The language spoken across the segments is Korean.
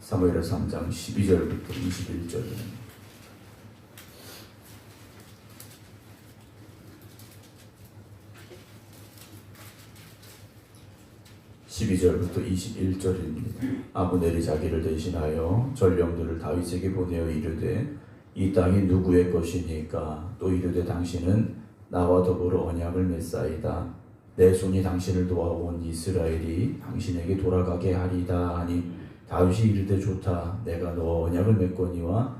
사무엘하 3장 12절부터 21절입니다. (12절부터 21절입니다) 아브넬이 자기를 대신하여 전령들을 다윗에게 보내어 이르되 이 땅이 누구의 것이니까? 또 이르되 당신은 나와 더불어 언약을 맺사이다. 내 손이 당신을 도와온 이스라엘이 당신에게 돌아가게 하리다 하니 다윗이 이르되 좋다. 내가 너와 언약을 맺거니와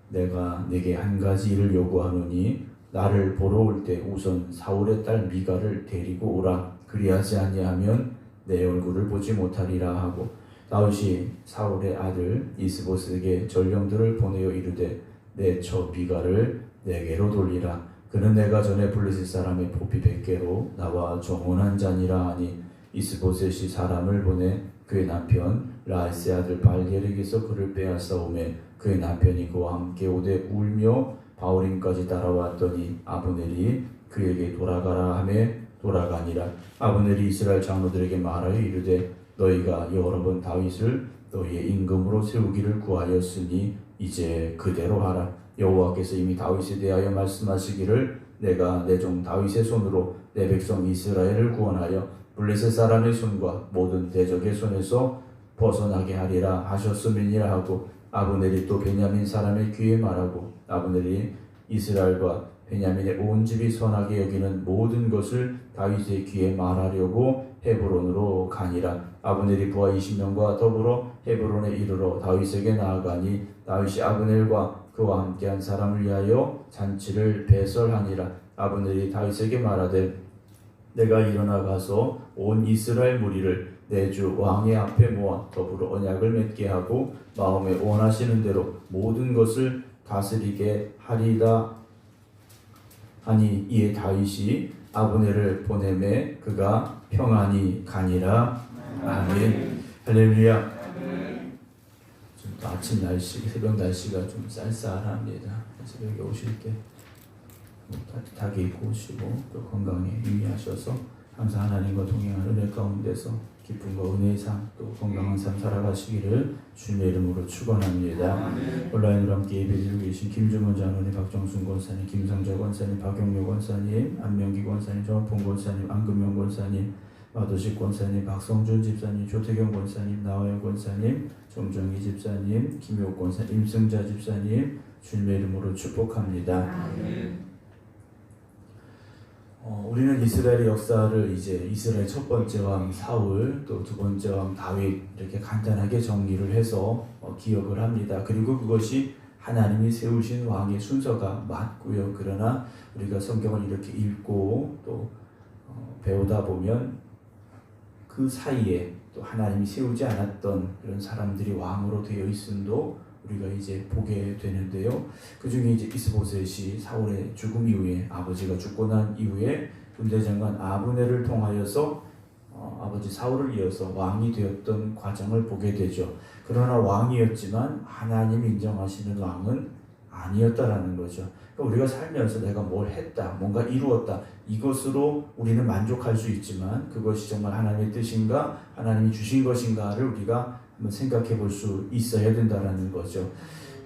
내가 네게 한 가지 일을 요구하노니 나를 보러 올 때 우선 사울의 딸 미가를 데리고 오라. 그리하지 아니하면 내 얼굴을 보지 못하리라 하고 다윗이 사울의 아들 이스보스에게 전령들을 보내어 이르되 내 처 미가를 내게로 돌리라. 그는 내가 전에 블레셋 사람의 포피 100개로 나와 정혼한 자니라 하니 이스보셋이 사람을 보내 그의 남편 라이스의 아들 발겔에게서 그를 빼앗아오매 그의 남편이 그와 함께 오되 울며 바울임까지 따라왔더니 아브넬이 그에게 돌아가라 하매 돌아가니라. 아브넬이 이스라엘 장로들에게 말하여 이르되 너희가 여러 번 다윗을 너희의 임금으로 세우기를 구하였으니 이제 그대로 하라. 여호와께서 이미 다윗에 대하여 말씀하시기를 내가 내 종 다윗의 손으로 내 백성 이스라엘을 구원하여 블레셋 사람의 손과 모든 대적의 손에서 벗어나게 하리라 하셨음이니라 하고 아브넬이 또 베냐민 사람의 귀에 말하고 아브넬이 이스라엘과 베냐민의 온 집이 선하게 여기는 모든 것을 다윗의 귀에 말하려고 헤브론으로 가니라. 아브넬이 부하 20명과 더불어 헤브론에 이르러 다윗에게 나아가니 다윗이 아브넬과 그와 함께한 사람을 위하여 잔치를 배설하니라. 아브넬이 다윗에게 말하되 내가 일어나 가서 온 이스라엘 무리를 내 주 왕의 앞에 모아 더불어 언약을 맺게 하고 마음에 원하시는 대로 모든 것을 다스리게 하리다 하니 이에 다윗이 아브넬을 보내매 그가 평안히 가니라. 아멘. 할렐루야. 좀 또 아침 날씨, 새벽 날씨가 좀 쌀쌀합니다. 새벽에 오실 때 따뜻하게 입고 오시고 또 건강에 유의하셔서 항상 하나님과 동행하는 은혜 가운데서 기쁨과 은혜의 삶 또 건강한 삶 살아가시기를 주님의 이름으로 축원합니다. 온라인으로 함께 예배드리고 계신 김주문 장로님, 박정순 권사님, 김성재 권사님, 박영묘 권사님, 안명기 권사님, 정원풍 권사님, 안금영 권사님, 마도식 권사님, 박성준 집사님, 조태경 권사님, 나화영 권사님, 정정희 집사님, 김효 권사님, 임승자 집사님 주님의 이름으로 축복합니다. 우리는 이스라엘의 역사를 이제 이스라엘 첫 번째 왕 사울 또 두 번째 왕 다윗 이렇게 간단하게 정리를 해서 기억을 합니다. 그리고 그것이 하나님이 세우신 왕의 순서가 맞고요. 그러나 우리가 성경을 이렇게 읽고 또 배우다 보면 그 사이에 또 하나님이 세우지 않았던 그런 사람들이 왕으로 되어 있음도 우리가 이제 보게 되는데요. 그 중에 이제 이스보셋이 사울의 죽음 이후에 아버지가 죽고 난 이후에 군대장관 아브넬을 통하여서 아버지 사울을 이어서 왕이 되었던 과정을 보게 되죠. 그러나 왕이었지만 하나님이 인정하시는 왕은 아니었다라는 거죠. 그러니까 우리가 살면서 내가 뭘 했다, 뭔가 이루었다, 이것으로 우리는 만족할 수 있지만 그것이 정말 하나님의 뜻인가, 하나님이 주신 것인가를 우리가 한번 생각해 볼 수 있어야 된다는 거죠.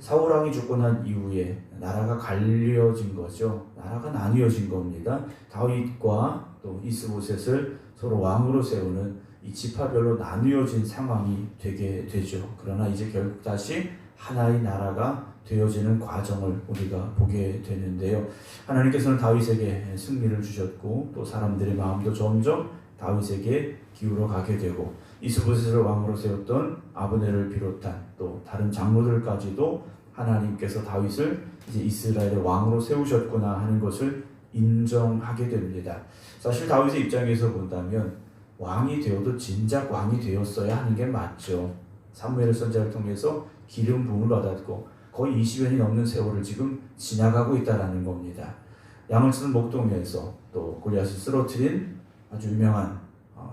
사울왕이 죽고 난 이후에 나라가 갈려진 거죠. 나라가 나뉘어진 겁니다. 다윗과 또 이스보셋을 서로 왕으로 세우는 이 지파별로 나뉘어진 상황이 되게 되죠. 그러나 이제 결국 다시 하나의 나라가 되어지는 과정을 우리가 보게 되는데요. 하나님께서는 다윗에게 승리를 주셨고 또 사람들의 마음도 점점 다윗에게 기울어 가게 되고 이스보셋을 왕으로 세웠던 아브넬을 비롯한 또 다른 장로들까지도 하나님께서 다윗을 이제 이스라엘의 왕으로 세우셨구나 하는 것을 인정하게 됩니다. 사실 다윗의 입장에서 본다면 왕이 되어도 진작 왕이 되었어야 하는 게 맞죠. 사무엘 선지자를 통해서 기름 부음을 받았고 거의 20년이 넘는 세월을 지금 지나가고 있다는 겁니다. 양을 치는 목동에서 또 골리앗을 쓰러뜨린 아주 유명한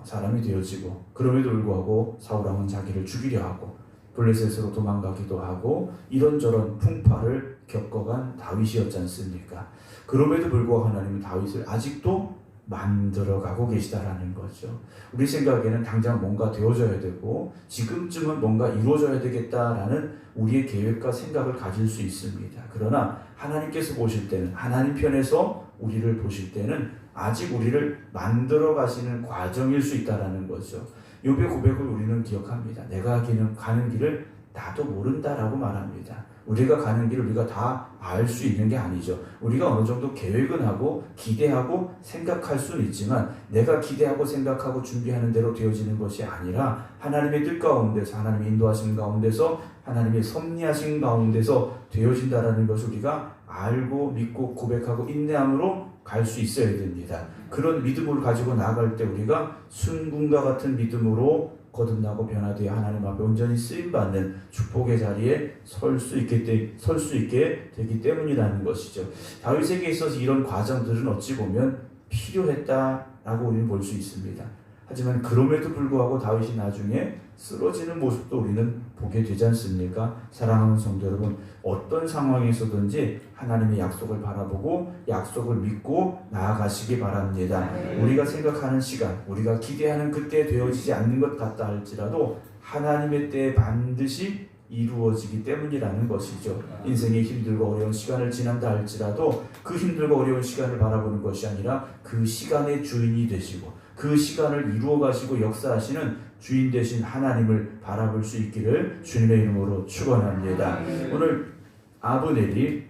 사람이 되어지고 그럼에도 불구하고 사울왕은 자기를 죽이려 하고 블레셋으로 도망가기도 하고 이런저런 풍파를 겪어간 다윗이었지 않습니까? 그럼에도 불구하고 하나님은 다윗을 아직도 만들어가고 계시다라는 거죠. 우리 생각에는 당장 뭔가 되어져야 되고 지금쯤은 뭔가 이루어져야 되겠다라는 우리의 계획과 생각을 가질 수 있습니다. 그러나 하나님께서 보실 때는, 하나님 편에서 우리를 보실 때는 아직 우리를 만들어 가시는 과정일 수 있다라는 거죠. 욥의 고백을 우리는 기억합니다. 내가 가는 길을 나도 모른다라고 말합니다. 우리가 가는 길을 우리가 다 알 수 있는 게 아니죠. 우리가 어느 정도 계획은 하고 기대하고 생각할 수는 있지만 내가 기대하고 생각하고 준비하는 대로 되어지는 것이 아니라 하나님의 뜻 가운데서, 하나님의 인도하심 가운데서, 하나님의 섭리하심 가운데서 되어진다라는 것을 우리가 알고 믿고 고백하고 인내함으로 갈 수 있어야 됩니다. 그런 믿음을 가지고 나아갈 때 우리가 순금과 같은 믿음으로 거듭나고 변화되어 하나님 앞에 온전히 쓰임받는 축복의 자리에 설 수 있게 되기 때문이라는 것이죠. 다윗에게 있어서 이런 과정들은 어찌 보면 필요했다라고 우리는 볼 수 있습니다. 하지만 그럼에도 불구하고 다윗이 나중에 쓰러지는 모습도 우리는 보게 되지 않습니까? 사랑하는 성도 여러분, 어떤 상황에서든지 하나님의 약속을 바라보고 약속을 믿고 나아가시기 바랍니다. 우리가 생각하는 시간, 우리가 기대하는 그때 되어지지 않는 것 같다 할지라도 하나님의 때에 반드시 이루어지기 때문이라는 것이죠. 인생의 힘들고 어려운 시간을 지난다 할지라도 그 힘들고 어려운 시간을 바라보는 것이 아니라 그 시간의 주인이 되시고 그 시간을 이루어 가시고 역사하시는 주인 되신 하나님을 바라볼 수 있기를 주님의 이름으로 축원합니다. 오늘 아브넬이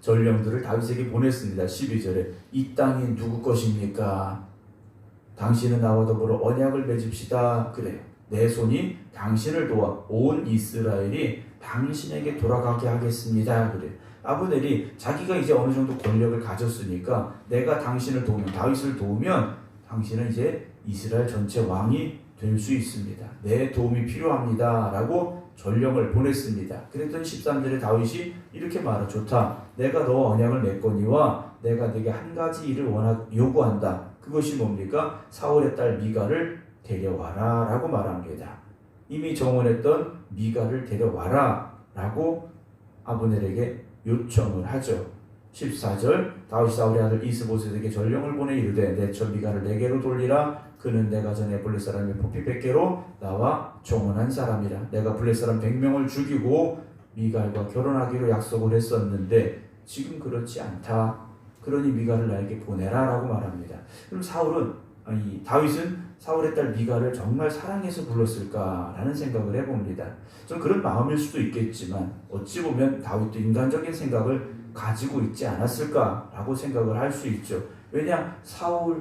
전령들을 다윗에게 보냈습니다. 12절에 이 땅이 누구 것입니까? 당신은 나와 더불어 언약을 맺읍시다. 그래요. 내 손이 당신을 도와 온 이스라엘이 당신에게 돌아가게 하겠습니다. 그래. 아브넬이 자기가 이제 어느 정도 권력을 가졌으니까 내가 당신을 도우면, 다윗을 도우면 당신은 이제 이스라엘 전체 왕이 될 수 있습니다. 내 도움이 필요합니다. 라고 전령을 보냈습니다. 그랬더니 13절에 다윗이 이렇게 말하죠. 좋다. 내가 너와 언약을 맺거니와 내가 네게 한 가지 일을 요구한다. 그것이 뭡니까? 사울의 딸 미갈을 데려와라 라고 말합니다. 이미 정원했던 미갈을 데려와라 라고 아브넬에게 요청을 하죠. 14절 다윗이 사울의 아들 이스보셋에게 전령을 보내 이르되 내 처 미갈을 내게로 돌리라. 그는 내가 전에 블레 사람 포피 100개로 나와 정원한 사람이라. 내가 블레 사람 100명을 죽이고 미갈과 결혼하기로 약속을 했었는데 지금 그렇지 않다. 그러니 미갈을 나에게 보내라 라고 말합니다. 그럼 다윗은 사울의 딸 미갈을 정말 사랑해서 불렀을까라는 생각을 해봅니다. 좀 그런 마음일 수도 있겠지만 어찌 보면 다윗도 인간적인 생각을 가지고 있지 않았을까라고 생각을 할 수 있죠. 왜냐? 사울의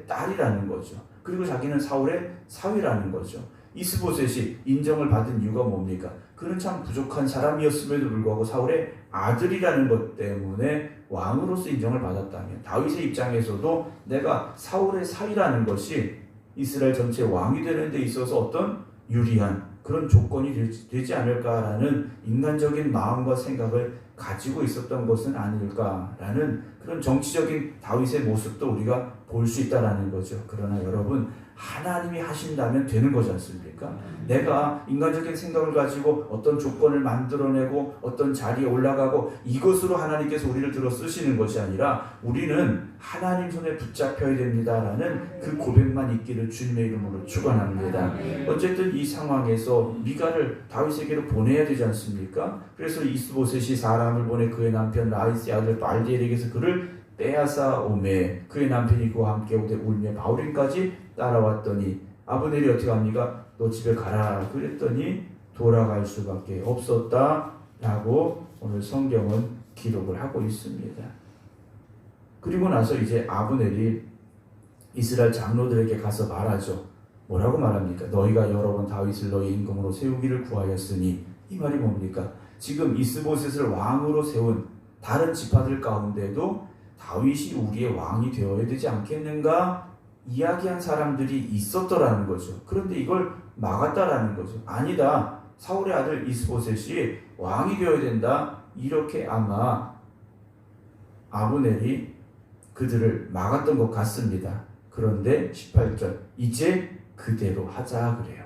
딸이라는 거죠. 그리고 자기는 사울의 사위라는 거죠. 이스보셋이 인정을 받은 이유가 뭡니까? 그는 참 부족한 사람이었음에도 불구하고 사울의 아들이라는 것 때문에 왕으로서 인정을 받았다면 다윗의 입장에서도 내가 사울의 사위라는 것이 이스라엘 전체 왕이 되는 데 있어서 어떤 유리한 그런 조건이 되지 않을까라는 인간적인 마음과 생각을 가지고 있었던 것은 아닐까라는 그런 정치적인 다윗의 모습도 우리가 볼 수 있다라는 거죠. 그러나 여러분, 하나님이 하신다면 되는 거지 않습니까? 내가 인간적인 생각을 가지고 어떤 조건을 만들어내고 어떤 자리에 올라가고 이것으로 하나님께서 우리를 들어 쓰시는 것이 아니라 우리는 하나님 손에 붙잡혀야 됩니다라는 그 고백만 있기를 주님의 이름으로 축원합니다. 어쨌든 이 상황에서 미갈을 다윗에게로 보내야 되지 않습니까? 그래서 이스보셋이 사람을 보내 그의 남편 라이스의 아들 발디엘에게서 그를 빼앗아 오매 그의 남편이 그와 함께 오되 울며 바울임까지 따라왔더니 아브넬이 어떻게 합니까? 너 집에 가라 그랬더니 돌아갈 수밖에 없었다 라고 오늘 성경은 기록을 하고 있습니다. 그리고 나서 이제 아브넬이 이스라엘 장로들에게 가서 말하죠. 뭐라고 말합니까? 너희가 여러 번 다윗을 너희 임금으로 세우기를 구하였으니 이 말이 뭡니까? 지금 이스보셋을 왕으로 세운 다른 지파들 가운데도 다윗이 우리의 왕이 되어야 되지 않겠는가 이야기한 사람들이 있었더라는 거죠. 그런데 이걸 막았다라는 거죠. 아니다. 사울의 아들 이스보셋이 왕이 되어야 된다. 이렇게 아마 아브넬이 그들을 막았던 것 같습니다. 그런데 18절 이제 그대로 하자 그래요.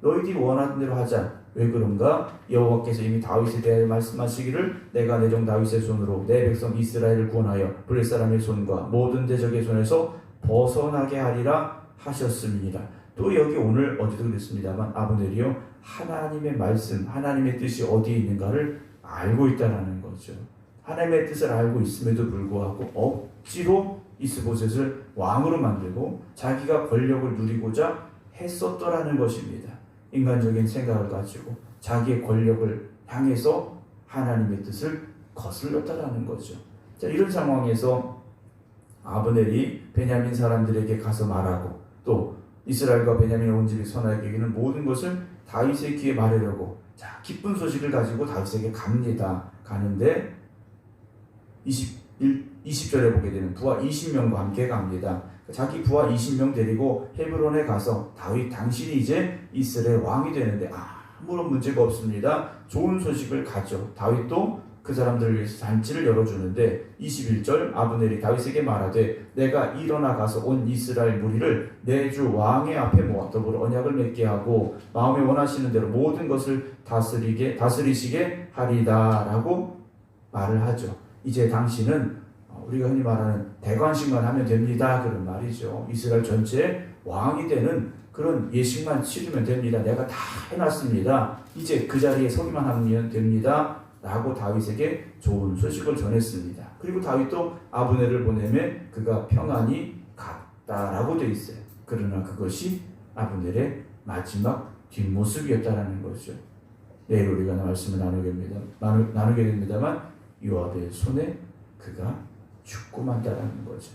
너희들이 원하는 대로 하자. 왜 그런가? 여호와께서 이미 다윗에 대해 말씀하시기를 내가 내 종 다윗의 손으로 내 백성 이스라엘을 구원하여 블레 사람의 손과 모든 대적의 손에서 벗어나게 하리라 하셨음이니라. 또 여기 오늘 어제도 그랬습니다만 아브넬이요 하나님의 말씀, 하나님의 뜻이 어디에 있는가를 알고 있다라는 거죠. 하나님의 뜻을 알고 있음에도 불구하고 억지로 이스보셋을 왕으로 만들고 자기가 권력을 누리고자 했었더라는 것입니다. 인간적인 생각을 가지고 자기의 권력을 향해서 하나님의 뜻을 거슬렀다라는 거죠. 자, 이런 상황에서 아브넬이 베냐민 사람들에게 가서 말하고 또 이스라엘과 베냐민 온 집이 선하에게는 모든 것을 다윗의 귀에 말하려고 자 기쁜 소식을 가지고 다윗에게 갑니다. 가는데 20절에 보게 되는 부하 20명과 함께 갑니다. 자기 부하 20명 데리고 헤브론에 가서 다윗 당신이 이제 이스라엘 왕이 되는데 아무런 문제가 없습니다. 좋은 소식을 가져. 다윗도 그 사람들을 위해서 잔치를 열어주는데 21절 아브넬이 다윗에게 말하되 내가 일어나 가서 온 이스라엘 무리를 내 주 왕의 앞에 모아 더불어 언약을 맺게 하고 마음에 원하시는 대로 모든 것을 다스리시게 하리다 라고 말을 하죠. 이제 당신은 우리가 흔히 말하는 대관식만 하면 됩니다. 그런 말이죠. 이스라엘 전체의 왕이 되는 그런 예식만 치르면 됩니다. 내가 다 해놨습니다. 이제 그 자리에 서기만 하면 됩니다. 라고 다윗에게 좋은 소식을 전했습니다. 그리고 다윗도 아브넬을 보내매 그가 평안히 갔다라고 되어 있어요. 그러나 그것이 아브넬의 마지막 뒷모습이었다라는 거죠. 내일 우리가 말씀을 나누게 됩니다만 요압의 손에 그가 죽고 만다라는 거죠.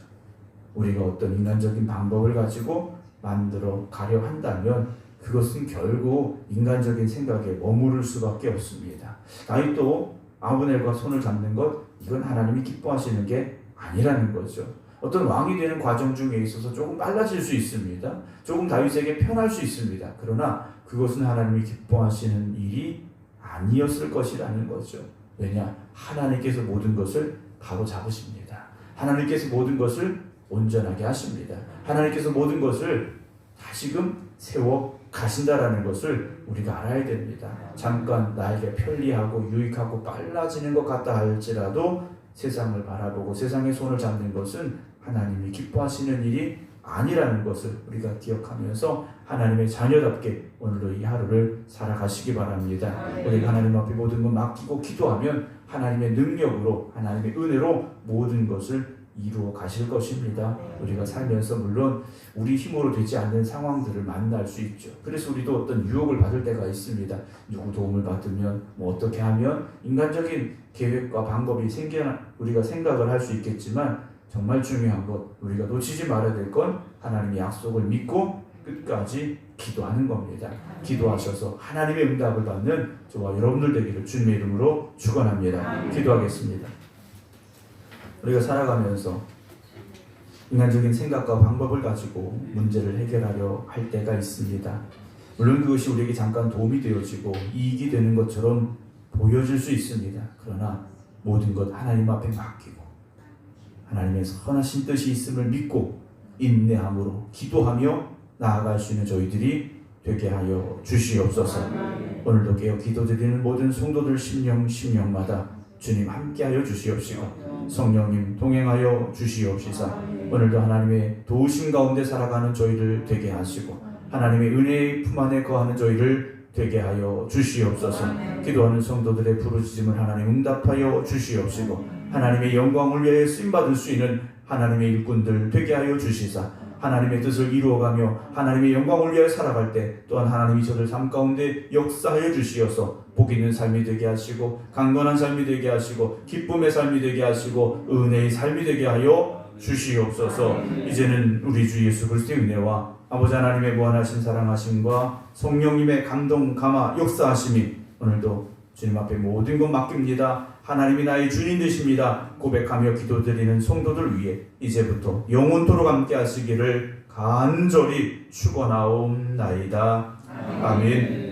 우리가 어떤 인간적인 방법을 가지고 만들어 가려 한다면 그것은 결국 인간적인 생각에 머무를 수밖에 없습니다. 다윗도 아브넬과 손을 잡는 것 이건 하나님이 기뻐하시는 게 아니라는 거죠. 어떤 왕이 되는 과정 중에 있어서 조금 빨라질 수 있습니다. 조금 다윗에게 편할 수 있습니다. 그러나 그것은 하나님이 기뻐하시는 일이 아니었을 것이라는 거죠. 왜냐? 하나님께서 모든 것을 바로 잡으십니다. 하나님께서 모든 것을 온전하게 하십니다. 하나님께서 모든 것을 다시금 세워 가신다라는 것을 우리가 알아야 됩니다. 잠깐 나에게 편리하고 유익하고 빨라지는 것 같다 할지라도 세상을 바라보고 세상의 손을 잡는 것은 하나님이 기뻐하시는 일이 아니라는 것을 우리가 기억하면서 하나님의 자녀답게 오늘도 이 하루를 살아가시기 바랍니다. 우리가 하나님 앞에 모든 것 맡기고 기도하면 하나님의 능력으로 하나님의 은혜로 모든 것을 이루어 가실 것입니다. 우리가 살면서 물론 우리 힘으로 되지 않는 상황들을 만날 수 있죠. 그래서 우리도 어떤 유혹을 받을 때가 있습니다. 누구 도움을 받으면 어떻게 하면 인간적인 계획과 방법이 우리가 생각을 할 수 있겠지만 정말 중요한 것 우리가 놓치지 말아야 될 건 하나님의 약속을 믿고 끝까지 기도하는 겁니다. 기도하셔서 하나님의 응답을 받는 저와 여러분들 되기를 주님의 이름으로 축원합니다. 기도하겠습니다. 우리가 살아가면서 인간적인 생각과 방법을 가지고 문제를 해결하려 할 때가 있습니다. 물론 그것이 우리에게 잠깐 도움이 되어지고 이익이 되는 것처럼 보여질 수 있습니다. 그러나 모든 것 하나님 앞에 맡기고 하나님의 선하신 뜻이 있음을 믿고 인내함으로 기도하며 나아갈 수 있는 저희들이 되게 하여 주시옵소서. 오늘도 깨어 기도드리는 모든 성도들 심령마다 주님 함께하여 주시옵시고 성령님 동행하여 주시옵시사 오늘도 하나님의 도우심 가운데 살아가는 저희를 되게 하시고 하나님의 은혜의 품 안에 거하는 저희를 되게 하여 주시옵소서. 기도하는 성도들의 부르짖음을 하나님 응답하여 주시옵시고 하나님의 영광을 위해 쓰임받을 수 있는 하나님의 일꾼들 되게 하여 주시사 하나님의 뜻을 이루어가며 하나님의 영광을 위해 살아갈 때 또한 하나님이 저들 삶 가운데 역사하여 주시어서 복 있는 삶이 되게 하시고 강건한 삶이 되게 하시고 기쁨의 삶이 되게 하시고 은혜의 삶이 되게 하여 주시옵소서. 이제는 우리 주 예수 그리스도의 은혜와 아버지 하나님의 무한하신 사랑하심과 성령님의 감동 감화 역사하심이 오늘도 주님 앞에 모든 것 맡깁니다. 하나님이 나의 주님 되십니다. 고백하며 기도드리는 성도들 위해 이제부터 영원토록 함께 하시기를 간절히 축원하옵나이다. 아멘.